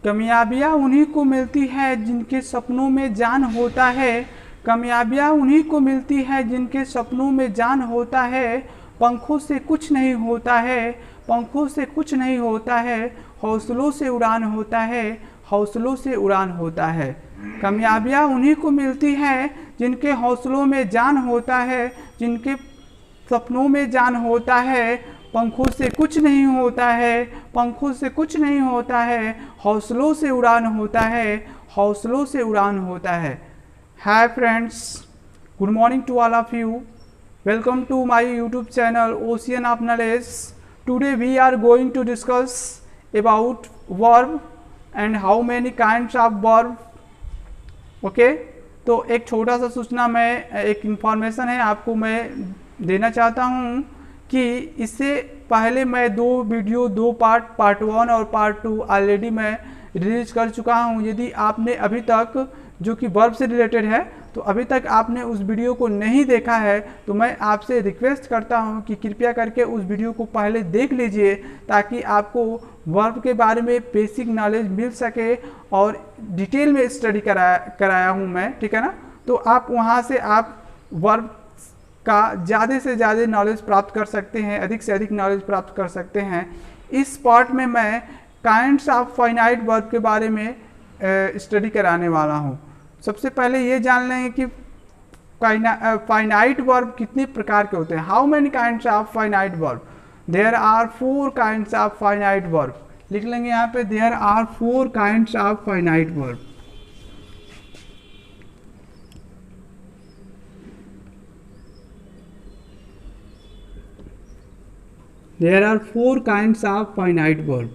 कामयाबियाँ उन्हीं को मिलती है जिनके सपनों में जान होता है। कामयाबियाँ उन्हीं को मिलती है जिनके सपनों में जान होता है। पंखों से कुछ नहीं होता है, पंखों से कुछ नहीं होता है, हौसलों से उड़ान होता है, हौसलों से उड़ान होता है। कामयाबियाँ उन्हीं को मिलती है जिनके हौसलों में जान होता है, जिनके सपनों में जान होता है। पंखों से कुछ नहीं होता है, पंखों से कुछ नहीं होता है, हौसलों से उड़ान होता है, हौसलों से उड़ान होता है। Hi friends, good morning to all of you. Welcome to my YouTube channel ocean of knowledge. Today we are going to discuss about verb and how many kinds of verb. Okay, तो एक छोटा सा सूचना, मैं एक information है आपको मैं देना चाहता हूँ कि इससे पहले मैं दो पार्ट 1 और पार्ट 2 ऑलरेडी मैं रिलीज कर चुका हूँ। यदि आपने अभी तक, जो कि वर्ब से रिलेटेड है, तो अभी तक आपने उस वीडियो को नहीं देखा है तो मैं आपसे रिक्वेस्ट करता हूं कि कृपया करके उस वीडियो को पहले देख लीजिए, ताकि आपको वर्ब के बारे में बेसिक नॉलेज मिल सके। और डिटेल में स्टडी कराया हूं मैं, ठीक है ना। तो आप वहां से आप वर्ब का ज़्यादा से ज़्यादा नॉलेज प्राप्त कर सकते हैं, अधिक से अधिक नॉलेज प्राप्त कर सकते हैं। इस पार्ट में मैं काइंड्स ऑफ फाइनाइट वर्ब के बारे में स्टडी कराने वाला हूँ। सबसे पहले ये जान लेंगे कि फाइनाइट वर्ब कितने प्रकार के होते हैं। How many kinds of finite verb? There are 4 kinds of finite verb. लिख लेंगे यहाँ पे, there are 4 kinds of finite verb. There are 4 kinds of finite verb.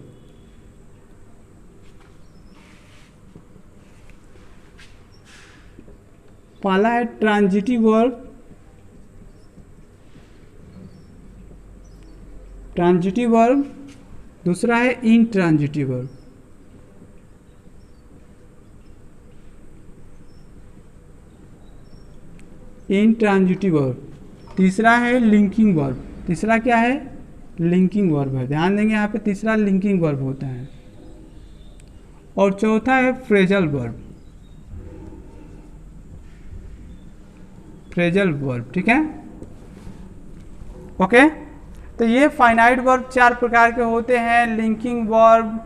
पहला है ट्रांजिटिव वर्ब। Transitive verb. दूसरा है इंट्रांजिटिव वर्ब। Intransitive verb. तीसरा है लिंकिंग वर्ब। तीसरा क्या है? लिंकिंग वर्ब है। ध्यान देंगे यहाँ पे तीसरा लिंकिंग वर्ब होता है। और चौथा है फ्रेजल वर्ब। फ्रेजल वर्ब, ठीक है। ओके, तो ये फाइनाइट वर्ब 4 प्रकार के होते हैं: linking verb,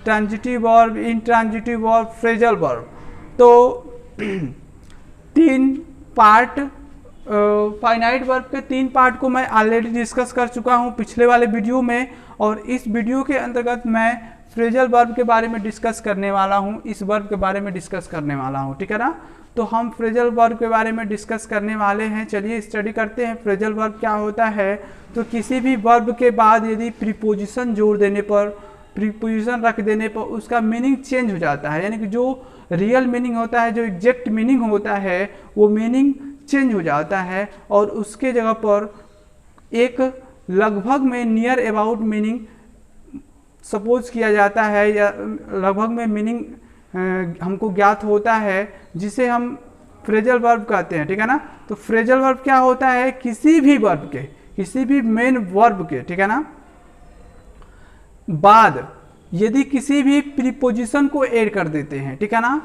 transitive verb, intransitive verb, phrasal verb. तो 3 पार्ट फाइनाइट वर्ब के 3 पार्ट को मैं ऑलरेडी डिस्कस कर चुका हूं पिछले वाले वीडियो में, और इस वीडियो के अंतर्गत मैं फ्रेजल वर्ब के बारे में डिस्कस करने वाला हूं, इस वर्ब के बारे में डिस्कस करने वाला हूं, ठीक है ना। तो हम फ्रेजल वर्ब के बारे में डिस्कस करने वाले हैं। चलिए स्टडी करते हैं फ्रेजल वर्ब क्या होता है। तो किसी भी वर्ब के बाद यदि प्रीपोजिशन जोड़ देने पर, प्रीपोजिशन रख देने पर उसका मीनिंग चेंज हो जाता है, यानी कि जो रियल मीनिंग होता है, जो एग्जैक्ट मीनिंग होता है, वो मीनिंग चेंज हो जाता है और उसके जगह पर एक लगभग में नियर अबाउट मीनिंग सपोज किया जाता है, या लगभग में मीनिंग हमको ज्ञात होता है, जिसे हम फ्रेजल वर्ब कहते हैं, ठीक है ना। तो फ्रेजल वर्ब क्या होता है? किसी भी वर्ब के, किसी भी मेन वर्ब के, ठीक है ना, बाद यदि किसी भी प्रीपोजिशन को ऐड कर देते हैं, ठीक है ना,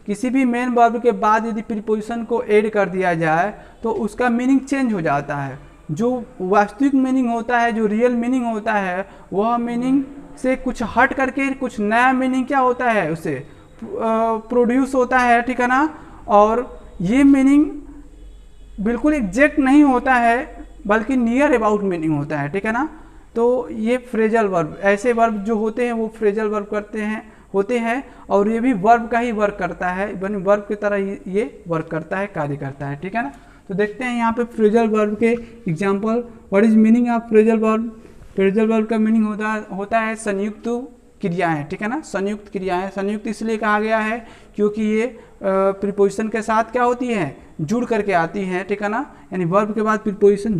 किसी भी मेन वर्ब के बाद यदि प्रीपोजिशन को ऐड कर दिया जाए तो उसका मीनिंग चेंज हो जाता है। जो वास्तविक मीनिंग होता है, जो रियल मीनिंग होता है, वह मीनिंग से कुछ हट करके कुछ नया मीनिंग क्या होता है, उसे प्रोड्यूस होता है, ठीक है ना। और ये मीनिंग बिल्कुल एग्जैक्ट नहीं होता है, बल्कि नियर अबाउट मीनिंग होता है, ठीक है ना। तो ये फ्रेजल वर्ब, ऐसे वर्ब जो होते हैं वो फ्रेजल वर्ब होते हैं, और ये भी वर्ब का ही वर्क करता है, यानी वर्ब की तरह ये वर्क करता है, कार्य करता है, ठीक है ना। तो देखते हैं यहाँ पे फ्रेजल वर्ब के example. What is meaning of phrasal verb? Phrasal verb का मीनिंग होता है संयुक्त क्रियाएं, ठीक है ना, संयुक्त क्रियाएं। संयुक्त इसलिए कहा गया है क्योंकि ये प्रीपोजिशन के साथ क्या होती है, जुड़ करके आती हैं, ठीक है ना, यानी वर्ब के बाद प्रीपोजिशन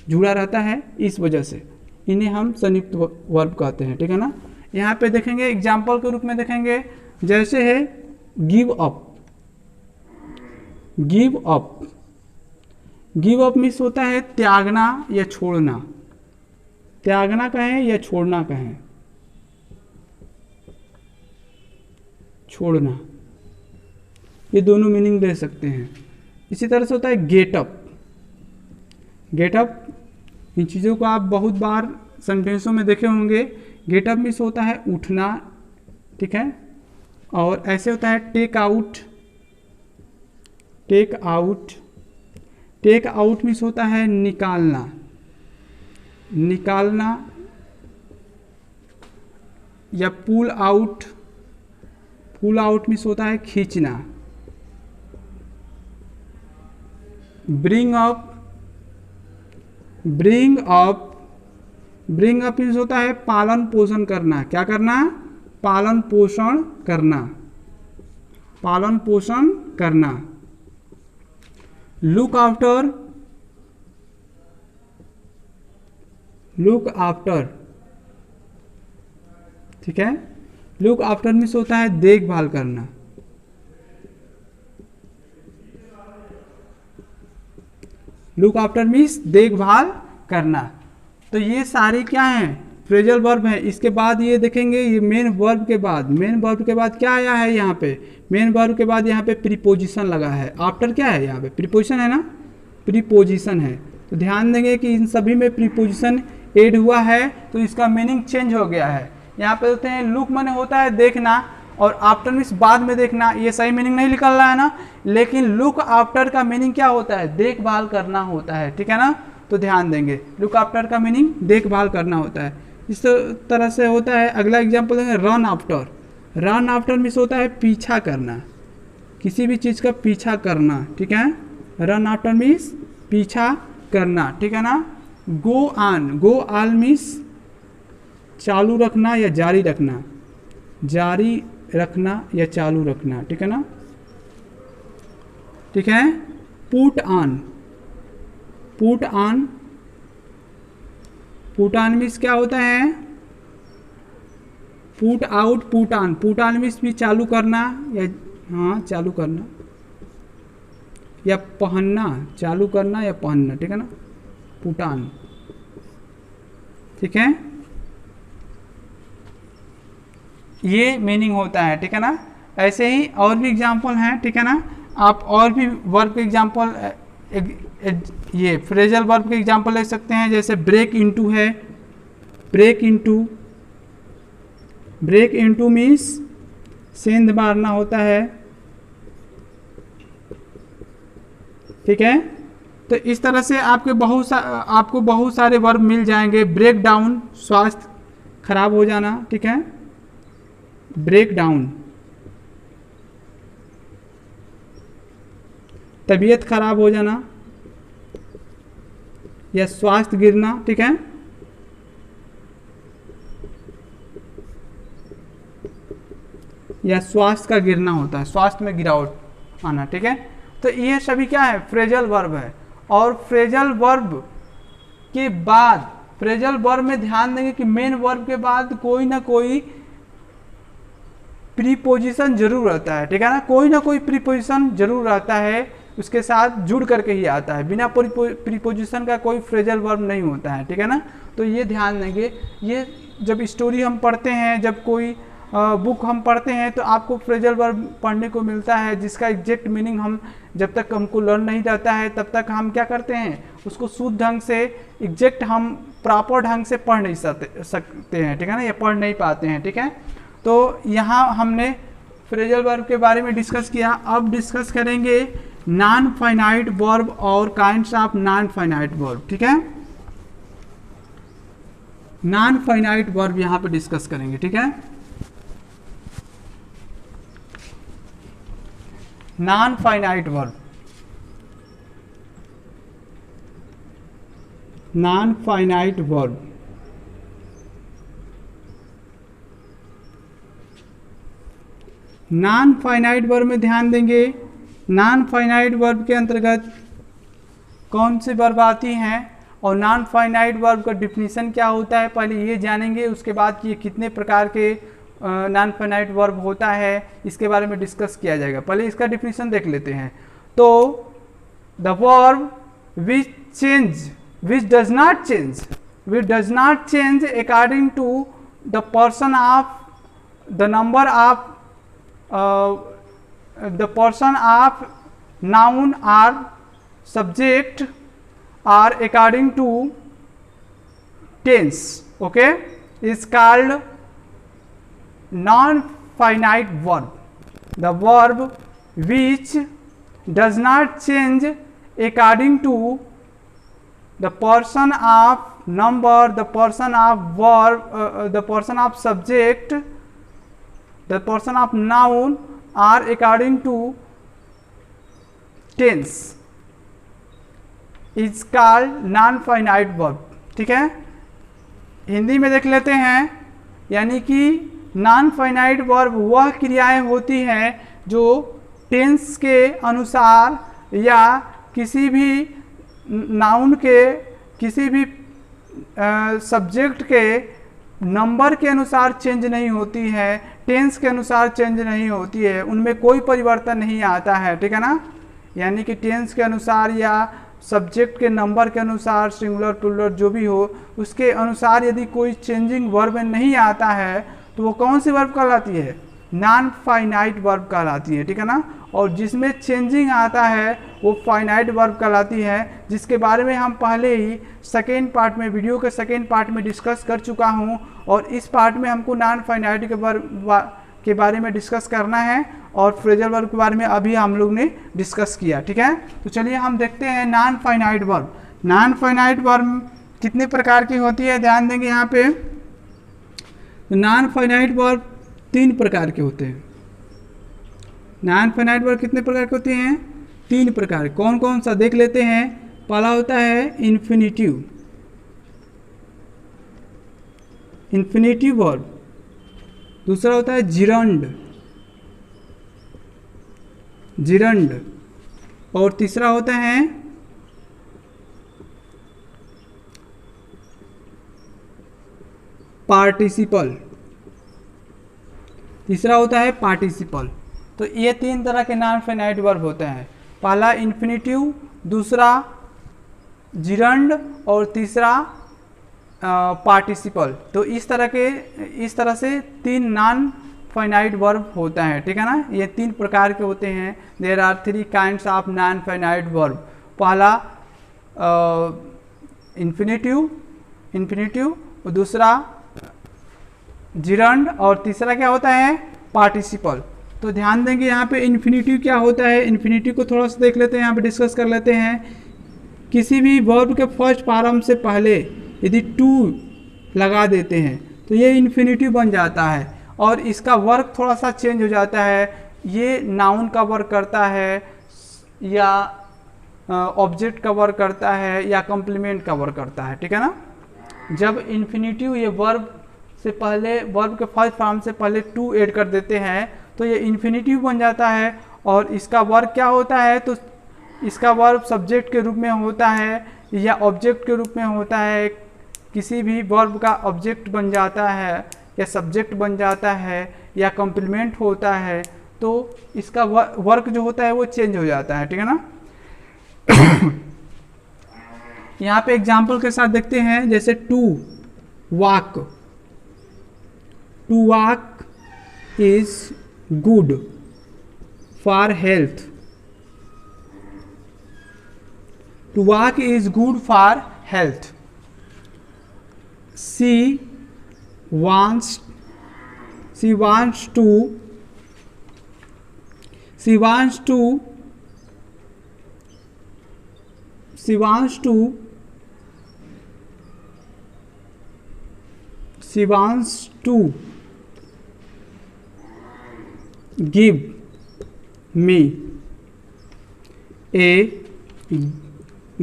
जुड़ा रहता है, इस वजह से इन्हें हम संयुक्त वर्ब कहते हैं, ठीक है ना। यहाँ पे देखेंगे एग्जाम्पल के रूप में देखेंगे, जैसे है give up. Give up, give up means होता है त्यागना या छोड़ना। त्यागना कहें या छोड़ना कहें। छोड़ना, ये दोनों मीनिंग ले सकते हैं। इसी तरह से होता है गेटअप। गेटअप, इन चीज़ों को आप बहुत बार सेंटेंसों में देखे होंगे। गेटअप मीन्स होता है उठना, ठीक है। और ऐसे होता है take out. Take out, take out means होता है निकालना, निकालना। या pull out, pull out means होता है खींचना। Bring up, bring up, bring up means होता है पालन पोषण करना। क्या करना? पालन पोषण करना, पालन पोषण करना। लुक आफ्टर, लुक आफ्टर, ठीक है। लुक आफ्टर मीन्स होता है देखभाल करना। लुक आफ्टर मीन्स देखभाल करना। तो ये सारे क्या हैं? फ्रेजल वर्ब है। इसके बाद ये देखेंगे, ये मेन वर्ब के बाद, मेन वर्ब के बाद क्या आया है यहाँ पे? मेन वर्ब के बाद यहाँ पे प्रीपोजिशन लगा है। आफ्टर क्या है यहाँ पे? प्रीपोजिशन है ना, प्रीपोजिशन है। तो ध्यान देंगे कि इन सभी में प्रीपोजिशन ऐड हुआ है, तो इसका मीनिंग चेंज हो गया है। यहाँ पे होते हैं लुक माने होता है देखना, और आफ्टर मीन्स बाद में देखना। ये सही मीनिंग नहीं निकल रहा है ना, लेकिन लुक आफ्टर का मीनिंग क्या होता है? देखभाल करना होता है, ठीक है ना। तो ध्यान देंगे, लुक आफ्टर का मीनिंग देखभाल करना होता है। इस तरह से होता है। अगला एग्जाम्पल देंगे run after. Run after means होता है पीछा करना, किसी भी चीज़ का पीछा करना, ठीक है। रन आफ्टर मीन्स पीछा करना, ठीक है ना। Go on, go on means चालू रखना या जारी रखना, जारी रखना या चालू रखना, ठीक है ना, ठीक है। Put on, put on, put on means क्या होता है? Put out, put on. Put on means भी चालू करना या हाँ चालू करना या पहनना, चालू करना या पहनना, ठीक है ना। पुट ऑन, ठीक है। ये मीनिंग होता है, ठीक है ना। ऐसे ही और भी एग्जाम्पल हैं, ठीक है ना। आप और भी वर्ब के एग्जाम्पल, ये फ्रेजल वर्ब के एग्जाम्पल ले सकते हैं। जैसे ब्रेक इनटू है, break into, break into means सेंध मारना होता है, ठीक है। तो इस तरह से आपको बहुत सारे वर्ब मिल जाएंगे। ब्रेक डाउन, स्वास्थ्य खराब हो जाना, ठीक है। ब्रेक डाउन, तबीयत खराब हो जाना या स्वास्थ्य गिरना, ठीक है। या स्वास्थ्य का गिरना होता है, स्वास्थ्य में गिरावट आना, ठीक है। तो ये सभी क्या है? फ्रेजल वर्ब है। और फ्रेजल वर्ब के बाद, फ्रेजल वर्ब में ध्यान देंगे कि मेन वर्ब के बाद कोई ना कोई प्रीपोजिशन जरूर रहता है, ठीक है ना। कोई ना कोई प्रीपोजिशन जरूर रहता है, उसके साथ जुड़ करके ही आता है। बिना प्रीपोजिशन का कोई फ्रेजल वर्ब नहीं होता है, ठीक है ना। तो ये ध्यान देंगे। ये जब स्टोरी हम पढ़ते हैं, जब कोई बुक हम पढ़ते हैं, तो आपको फ्रेजल वर्ब पढ़ने को मिलता है, जिसका एग्जैक्ट मीनिंग हम जब तक हमको लर्न नहीं रहता है तब तक हम क्या करते हैं, उसको शुद्ध ढंग से एग्जैक्ट हम प्रॉपर ढंग से पढ़ नहीं सकते हैं, ठीक है ना, या पढ़ नहीं पाते हैं, ठीक है। तो यहाँ हमने फ्रेजल वर्ब के बारे में डिस्कस किया। अब डिस्कस करेंगे नॉन फाइनाइट वर्ब और kinds of non finite verb, ठीक है। नॉन फाइनाइट वर्ब यहाँ पे डिस्कस करेंगे, ठीक है। Non finite verb, non finite verb, non finite verb में ध्यान देंगे। नॉन फाइनाइट वर्ब के अंतर्गत कौन से वर्ब आती हैं और नॉन फाइनाइट वर्ब का डिफिनीशन क्या होता है, पहले ये जानेंगे। उसके बाद कि ये कितने प्रकार के नॉन फाइनाइट वर्ब होता है, इसके बारे में डिस्कस किया जाएगा। पहले इसका डिफिनीशन देख लेते हैं। तो the verb which change, which does not change, which does not change according to the person of the number of the person of noun or subject are according to tense, okay, is called non-finite verb. The verb which does not change according to the person of number, the person of verb, the person of subject, the person of noun are according to tense is called non-finite verb. ठीक है, हिंदी में देख लेते हैं। यानी कि non finite verb वह क्रियाएं होती हैं जो टेंस के अनुसार या किसी भी नाउन के, किसी भी सब्जेक्ट के नंबर के अनुसार चेंज नहीं होती है, टेंस के अनुसार चेंज नहीं होती है, उनमें कोई परिवर्तन नहीं आता है। ठीक है ना, यानी कि टेंस के अनुसार या सब्जेक्ट के नंबर के अनुसार, सिंगुलर प्लूरल जो भी हो, उसके अनुसार यदि कोई चेंजिंग वर्ब नहीं आता है तो वो कौन सी वर्ब कहलाती है? नॉन फाइनाइट वर्ब कहलाती है। ठीक है ना, और जिसमें चेंजिंग आता है वो फाइनाइट वर्ब कहलाती है, जिसके बारे में हम पहले ही सेकेंड पार्ट में, वीडियो के सेकेंड पार्ट में डिस्कस कर चुका हूँ। और इस पार्ट में हमको नॉन फाइनाइट के वर्ब के बारे में डिस्कस करना है और फ्रेजल वर्ब के बारे में अभी हम लोग ने डिस्कस किया। ठीक है, तो चलिए हम देखते हैं non finite verb. Non finite verb कितने प्रकार की होती है, ध्यान देंगे यहाँ पे। नॉन फाइनाइट वर्ब 3 प्रकार के होते हैं। नॉन फाइनाइट वर्ब कितने प्रकार के होते हैं? 3 प्रकार। कौन कौन सा देख लेते हैं। पहला होता है इन्फिनिटिव, इन्फिनिटिव वर्ब। दूसरा होता है जिरंड, जिरंड। और तीसरा होता है पार्टिसिपल, तीसरा होता है पार्टिसिपल। तो ये 3 तरह के नॉन फाइनाइट वर्ब होते हैं। पहला इन्फिनिटिव, दूसरा जिरंड और तीसरा पार्टिसिपल। तो इस तरह से 3 नॉन फाइनाइट वर्ब होता है। ठीक है ना, ये 3 प्रकार के होते हैं। There are 3 kinds of non finite verb. पहला इन्फिनिटिव, दूसरा जिरंड और तीसरा क्या होता है? पार्टिसिपल। तो ध्यान देंगे यहाँ पे इन्फिनिटिव क्या होता है। इन्फिनिटिव को थोड़ा सा देख लेते हैं, यहाँ पे डिस्कस कर लेते हैं। किसी भी वर्ब के फर्स्ट फॉर्म से पहले यदि टू लगा देते हैं तो ये इन्फिनिटिव बन जाता है और इसका वर्क थोड़ा सा चेंज हो जाता है। ये नाउन का वर्क करता है या ऑब्जेक्ट का वर्क करता है या कॉम्प्लीमेंट का वर्क करता है। ठीक है ना, जब इन्फिनिटिव ये वर्ब से पहले, वर्ब के फर्स्ट फॉर्म से पहले टू ऐड कर देते हैं तो ये इन्फिनिटिव बन जाता है। और इसका वर्क क्या होता है? तो इसका वर्ब सब्जेक्ट के रूप में होता है या ऑब्जेक्ट के रूप में होता है। किसी भी वर्ब का ऑब्जेक्ट बन जाता है या सब्जेक्ट बन जाता है या कॉम्प्लीमेंट होता है, तो इसका वर्क जो होता है वो चेंज हो जाता है। ठीक है ना, यहाँ पे एग्जाम्पल के साथ देखते हैं। जैसे to walk, to walk is good for health, to walk is good for health. She wants to give me a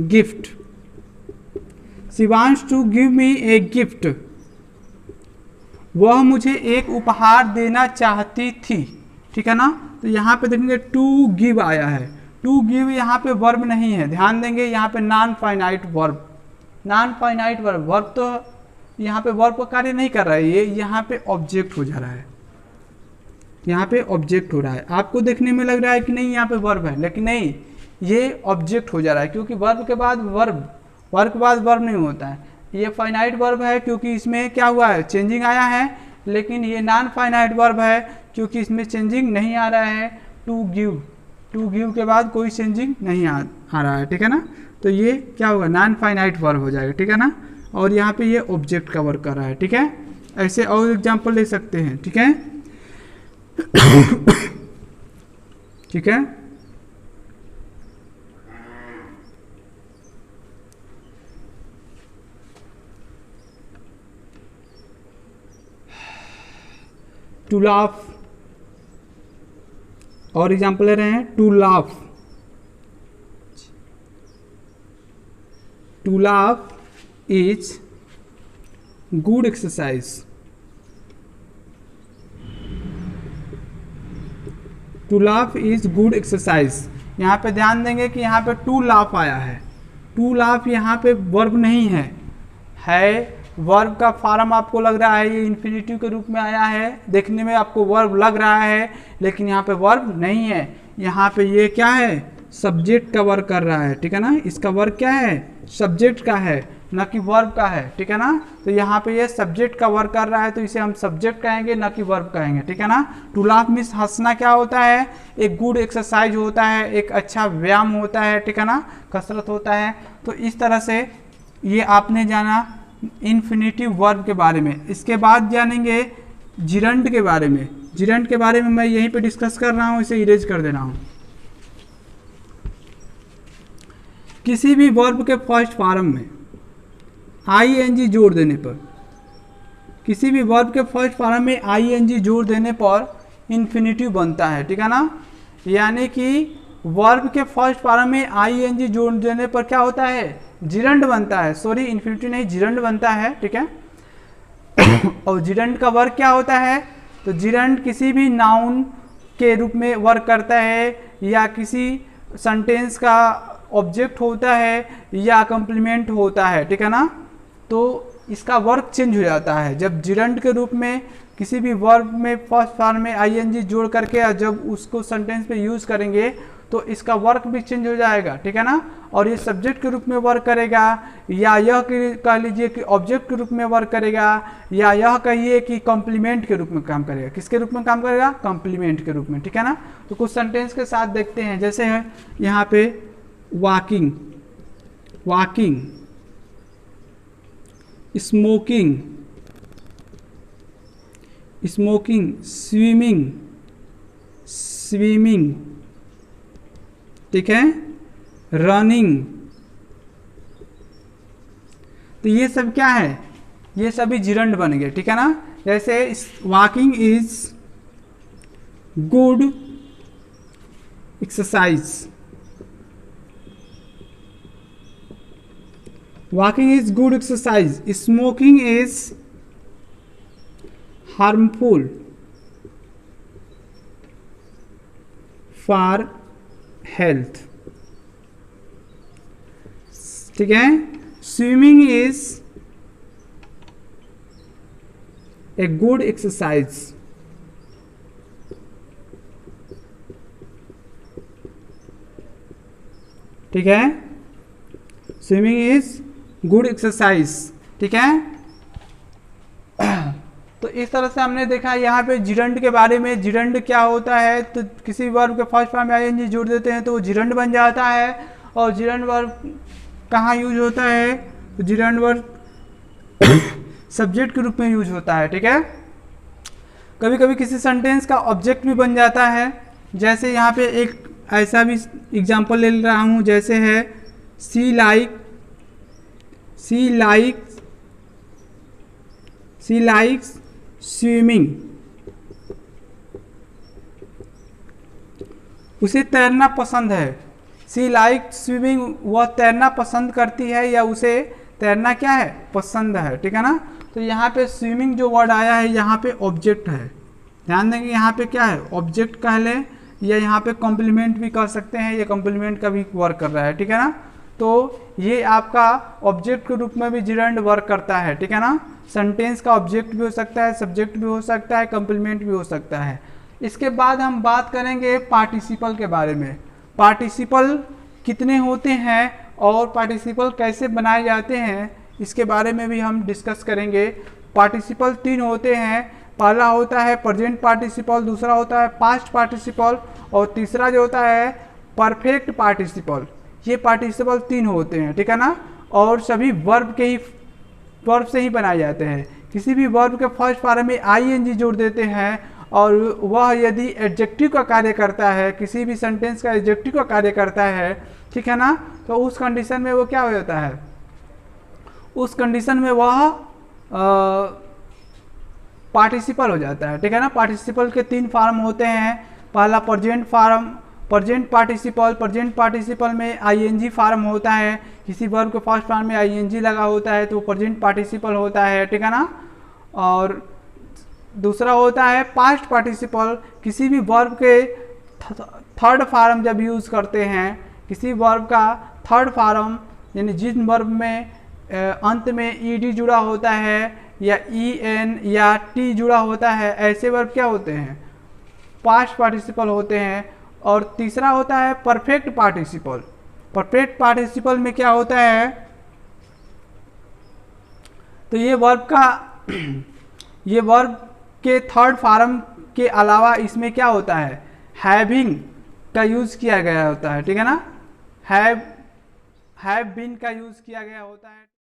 gift. She wants to give me a gift. वह मुझे एक उपहार देना चाहती थी। ठीक है ना, तो यहाँ पे देखेंगे टू गिव आया है। टू गिव यहाँ पे वर्ब नहीं है, ध्यान देंगे। यहाँ पे non finite verb, non finite verb, verb तो यहाँ पे वर्ब का कार्य नहीं कर रहा है, ये यहाँ पे ऑब्जेक्ट हो जा रहा है, यहाँ पे ऑब्जेक्ट हो रहा है। आपको देखने में लग रहा है कि नहीं यहाँ पे वर्ब है, लेकिन नहीं, ये ऑब्जेक्ट हो जा रहा है, क्योंकि वर्ब के बाद वर्ब, वर्ब के बाद वर्ब नहीं होता है। ये फाइनाइट वर्ब है क्योंकि इसमें क्या हुआ है? चेंजिंग आया है, लेकिन ये नॉन फाइनाइट वर्ब है क्योंकि इसमें चेंजिंग नहीं आ रहा है। टू गिव के बाद कोई चेंजिंग नहीं आ रहा है, ठीक है ना। तो ये क्या होगा, नॉन फाइनाइट वर्ब हो जाएगा, ठीक है ना। और यहाँ पे ये ऑब्जेक्ट का वर्क कर रहा है, ठीक है। ऐसे और एग्जाम्पल ले सकते हैं, ठीक है। ठीक है, टू लाफ, और एग्जाम्पल ले रहे हैं to laugh. To laugh is good exercise. To laugh is good exercise. यहाँ पे ध्यान देंगे कि यहाँ पे टू लाफ आया है। टू लाफ यहाँ पे वर्ब नहीं है, वर्ब का फॉर्म आपको लग रहा है ये इन्फिनिटिव के रूप में आया है, देखने में आपको वर्ब लग रहा है, लेकिन यहाँ पे वर्ब नहीं है। यहाँ पे ये क्या है, सब्जेक्ट का वर्क कर रहा है, ठीक है ना। इसका वर्क क्या है, सब्जेक्ट का है, न कि वर्ब का है, ठीक है ना। तो यहाँ पे ये सब्जेक्ट का वर्क कर रहा है, तो इसे हम सब्जेक्ट कहेंगे, न कि वर्ब कहेंगे, ठीक है ना। टू लाफ मीन्स हंसना क्या होता है, एक गुड एक्सरसाइज होता है, एक अच्छा व्यायाम होता है, ठीक है ना, कसरत होता है। तो इस तरह से ये आपने जाना इन्फिनिटिव वर्ब के बारे में। इसके बाद जानेंगे जिरंड के बारे में। जिरंड के बारे में मैं यहीं पे डिस्कस कर रहा हूँ, इसे इरेज कर दे रहा हूँ। किसी भी वर्ब के फर्स्ट फॉर्म में आईएनजी जोड़ देने पर, किसी भी वर्ब के फर्स्ट फॉर्म में आईएनजी जोड़ देने पर इन्फिनिटिव बनता है, ठीक है ना। यानी कि वर्ब के फर्स्ट फॉर्म में आईएनजी जोड़ देने पर क्या होता है, जिरंड बनता है। सॉरी, इन्फिनिटिव नहीं, जिरंड बनता है, ठीक है। और जिरंड का वर्क क्या होता है, तो जिरंड किसी भी नाउन के रूप में वर्क करता है, या किसी सेंटेंस का ऑब्जेक्ट होता है, या कंप्लीमेंट होता है, ठीक है ना। तो इसका वर्क चेंज हो जाता है जब जिरंड के रूप में किसी भी वर्ब में फर्स्ट फॉर्म में आईएनजी जोड़ करके जब उसको सेंटेंस पे यूज करेंगे तो इसका वर्क भी चेंज हो जाएगा, ठीक है ना। और ये सब्जेक्ट के रूप में वर्क करेगा, या यह कह लीजिए कि ऑब्जेक्ट के रूप में वर्क करेगा, या यह कहिए कि कॉम्प्लीमेंट के रूप में काम करेगा। किसके रूप में काम करेगा, कॉम्प्लीमेंट के रूप में, ठीक है ना। तो कुछ सेंटेंस के साथ देखते हैं, जैसे है यहाँ पे walking, walking, smoking, smoking, swimming, swimming, ठीक है, रनिंग। तो ये सब क्या है, ये सभी जिरंड बन गए, ठीक है ना। जैसे walking is good exercise, walking is good exercise, smoking is harmful for health, ठीक है। Swimming is a good exercise, ठीक है। स्विमिंग इज गुड एक्सरसाइज, ठीक है। तो इस तरह से हमने देखा यहाँ पे जिरंड के बारे में। जिरंड क्या होता है, तो किसी वर्ब के फर्स्ट फॉर्म में आईएनजी जोड़ देते हैं तो वो जिरंड बन जाता है। और जिरंड वर्ब कहाँ यूज होता है, तो जिरंड वर्ब सब्जेक्ट के रूप में यूज होता है, ठीक है। कभी कभी किसी सेंटेंस का ऑब्जेक्ट भी बन जाता है। जैसे यहाँ पे एक ऐसा भी एग्जाम्पल ले रहा हूँ, जैसे है सी लाइक्स स्विमिंग, उसे तैरना पसंद है। सी लाइक स्विमिंग, वह तैरना पसंद करती है, या उसे तैरना क्या है, पसंद है, ठीक है ना। तो यहाँ पे स्विमिंग जो वर्ड आया है यहाँ पे ऑब्जेक्ट है। ध्यान देंगे यहाँ पे क्या है, ऑब्जेक्ट कह ले, या यहाँ पे कॉम्प्लीमेंट भी कह सकते हैं, ये कॉम्प्लीमेंट का भी वर्क कर रहा है, ठीक है ना। तो ये आपका ऑब्जेक्ट के रूप में भी जिरंड वर्क करता है, ठीक है ना। सेंटेंस का ऑब्जेक्ट भी हो सकता है, सब्जेक्ट भी हो सकता है, कंप्लीमेंट भी हो सकता है। इसके बाद हम बात करेंगे पार्टिसिपल के बारे में। पार्टिसिपल कितने होते हैं और पार्टिसिपल कैसे बनाए जाते हैं, इसके बारे में भी हम डिस्कस करेंगे। पार्टिसिपल 3 होते हैं, पहला होता है प्रेजेंट पार्टिसिपल, दूसरा होता है पास्ट पार्टिसिपल और तीसरा जो होता है परफेक्ट पार्टिसिपल। ये पार्टिसिपल 3 होते हैं, ठीक है ना। और सभी वर्ब से ही बनाए जाते हैं। किसी भी वर्ब के फर्स्ट फॉर्म में आईएनजी जोड़ देते हैं और वह यदि एडजेक्टिव का कार्य करता है, किसी भी सेंटेंस का एडजेक्टिव का कार्य करता है, ठीक है ना, तो उस कंडीशन में वो क्या हो जाता है, उस कंडीशन में वह पार्टिसिपल हो जाता है, ठीक है ना। पार्टिसिपल के 3 फॉर्म होते हैं। पहला प्रेजेंट पार्टिसिपल। प्रेजेंट पार्टिसिपल में आईएनजी फॉर्म होता है। किसी वर्ब के फर्स्ट फॉर्म में आईएनजी लगा होता है तो वो प्रेजेंट पार्टिसिपल होता है, ठीक है ना। और दूसरा होता है पास्ट पार्टिसिपल। किसी भी वर्ब के थर्ड फॉर्म जब यूज़ करते हैं, किसी वर्ब का थर्ड फॉर्म यानी जिन वर्ब में अंत में ईडी जुड़ा होता है या ईएन या टी जुड़ा होता है, ऐसे वर्ब क्या होते हैं, पास्ट पार्टिसिपल होते हैं। और तीसरा होता है परफेक्ट पार्टिसिपल। परफेक्ट पार्टिसिपल में क्या होता है, तो ये वर्ब के थर्ड फॉर्म के अलावा इसमें क्या होता है, हैविंग का यूज़ किया गया होता है, ठीक है ना। हैव बीन का यूज़ किया गया होता है।